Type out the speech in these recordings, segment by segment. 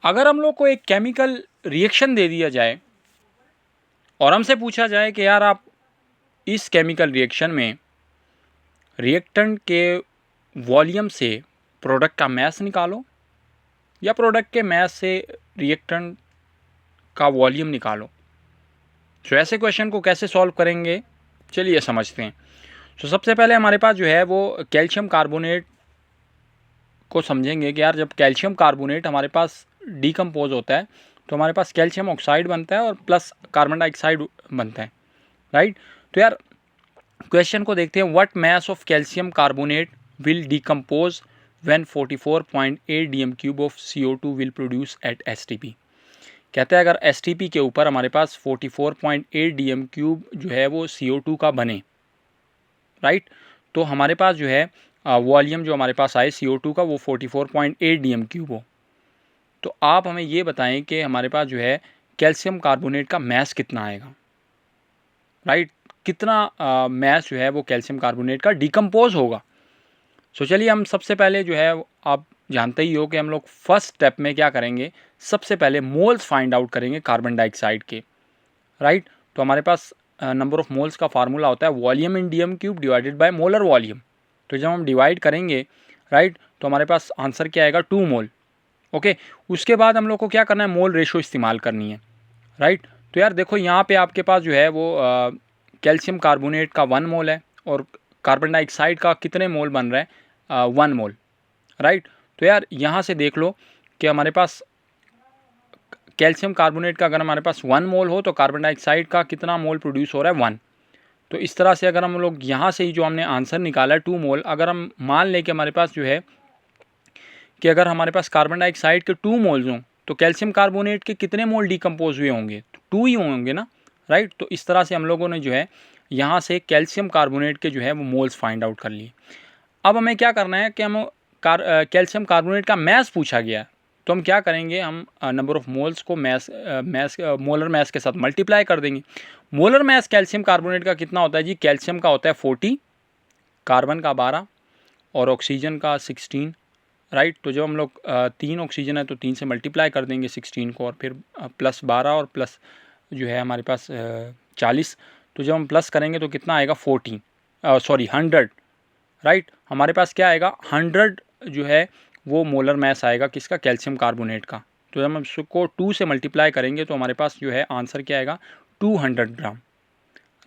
अगर हम लोग को एक केमिकल रिएक्शन दे दिया जाए और हमसे पूछा जाए कि यार आप इस केमिकल रिएक्शन में रिएक्टेंट के वॉल्यूम से प्रोडक्ट का मास निकालो या प्रोडक्ट के मास से रिएक्टेंट का वॉल्यूम निकालो, तो ऐसे क्वेश्चन को कैसे सॉल्व करेंगे चलिए समझते हैं। तो सबसे पहले हमारे पास जो है वो कैल्शियम कार्बोनेट को समझेंगे कि यार जब कैल्शियम कार्बोनेट हमारे पास डीकम्पोज होता है तो हमारे पास कैल्शियम ऑक्साइड बनता है और प्लस कार्बन डाइऑक्साइड बनता है, राइट। तो यार क्वेश्चन को देखते हैं, what mass of calcium carbonate will decompose when 44.8 dm³ of CO2 will produce at STP। कहते हैं अगर STP के ऊपर हमारे पास 44.8 dm³ जो है वो CO2 का बने, राइट, तो हमारे पास जो है वॉल्यूम जो हमारे पास आए CO2 का वो 44.8 dm³ हो। तो आप हमें ये बताएं कि हमारे पास जो है कैल्शियम कार्बोनेट का मास कितना आएगा, राइट, कितना मास जो है वो कैल्शियम कार्बोनेट का डिकम्पोज होगा। सो चलिए हम सबसे पहले जो है आप जानते ही हो कि हम लोग फर्स्ट स्टेप में क्या करेंगे, सबसे पहले मोल्स फाइंड आउट करेंगे कार्बन डाइऑक्साइड के, राइट। तो हमारे पास नंबर ऑफ मोल्स का फार्मूला होता है volume in dm³ divided by molar volume. तो जब हम डिवाइड करेंगे, राइट, तो हमारे पास आंसर क्या आएगा 2 मोल। ओके, उसके बाद हम लोग को क्या करना है, मोल रेशो इस्तेमाल करनी है, राइट। तो यार देखो यहाँ पे आपके पास जो है वो कैल्शियम कार्बोनेट का 1 मोल है और कार्बन डाइऑक्साइड का कितने मोल बन रहा है 1 मोल, राइट। तो यार यहाँ से देख लो कि हमारे पास कैल्शियम कार्बोनेट का अगर हमारे पास 1 मोल हो तो कार्बन डाइऑक्साइड का कितना मोल प्रोड्यूस हो रहा है 1। तो इस तरह से अगर हम लोग यहाँ से ही जो हमने आंसर निकाला है 2 मोल, अगर हम मान लें कि हमारे पास जो है कि अगर हमारे पास कार्बन डाइऑक्साइड के 2 मोल्स हों तो कैल्शियम कार्बोनेट के कितने मोल डिकम्पोज हुए होंगे, तो 2 ही होंगे ना, राइट। तो इस तरह से हम लोगों ने जो है यहाँ से कैल्शियम कार्बोनेट के जो है वो मोल्स फाइंड आउट कर लिए। अब हमें क्या करना है कि हम कैल्शियम कार्बोनेट का मास पूछा गया है, तो हम क्या करेंगे, हम नंबर ऑफ मोल्स को मोलर मास के साथ मल्टीप्लाई कर देंगे। मोलर मास कैल्शियम कार्बोनेट का कितना होता है जी, कैल्शियम का होता है 40, कार्बन का 12 और ऑक्सीजन का 16, राइट। तो जब हम लोग 3 ऑक्सीजन है तो 3 से मल्टीप्लाई कर देंगे 16 को और फिर प्लस 12 और प्लस जो है हमारे पास 40। तो जब हम प्लस करेंगे तो कितना आएगा 100, राइट। हमारे पास क्या आएगा 100 जो है वो मोलर मास आएगा किसका, कैल्शियम कार्बोनेट का। तो जब हम इसको 2 से मल्टीप्लाई करेंगे तो हमारे पास जो है आंसर क्या आएगा 200 ग्राम,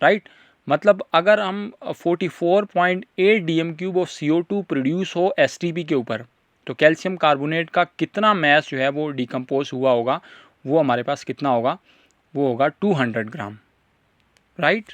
राइट। मतलब अगर हम 44.8 dm³ ऑफ CO2 प्रोड्यूस हो STP के ऊपर तो कैल्शियम कार्बोनेट का कितना मास जो है वो डिकम्पोज हुआ होगा, वो हमारे पास कितना होगा, वो होगा 200 ग्राम, राइट।